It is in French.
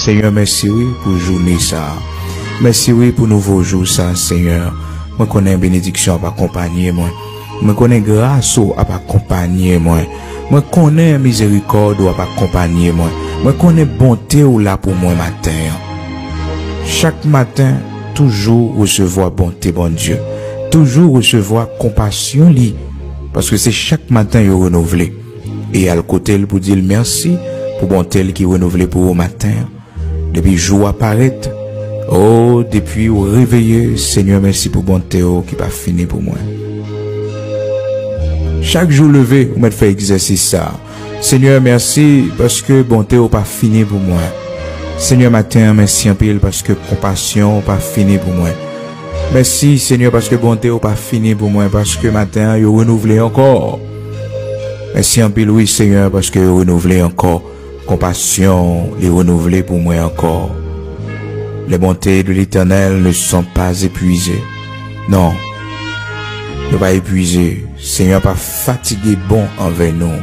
Seigneur, merci oui pour journée ça. Merci oui pour nouveau jour ça, Seigneur. Moi connais bénédiction à accompagner moi. Moi connais grâce à accompagner moi. Moi connais miséricorde à accompagner moi. Moi connais bonté ou là pour moi matin. Chaque matin, toujours recevoir bonté, bon Dieu. Toujours recevoir compassion li. Parce que c'est chaque matin il renouvelé. Et à le côté pour dire merci pour bonté qui renouvelé pour au matin. Depuis jour apparaît. Oh, depuis au réveiller, Seigneur, merci pour bonté qui pas fini pour moi. Chaque jour levé, vous m'avez fait exercice ça. Seigneur, merci parce que bonté pas fini pour moi. Seigneur, matin, merci en pile parce que compassion pas fini pour moi. Merci, Seigneur, parce que bonté pas fini pour moi, parce que matin, il renouvelé encore. Merci en pile, oui, Seigneur, parce que renouvelé encore. Compassion, les renouveler pour moi encore. Les bontés de l'Éternel ne sont pas épuisées. Non, ne pas épuisées. Seigneur, pas fatigué bon envers nous.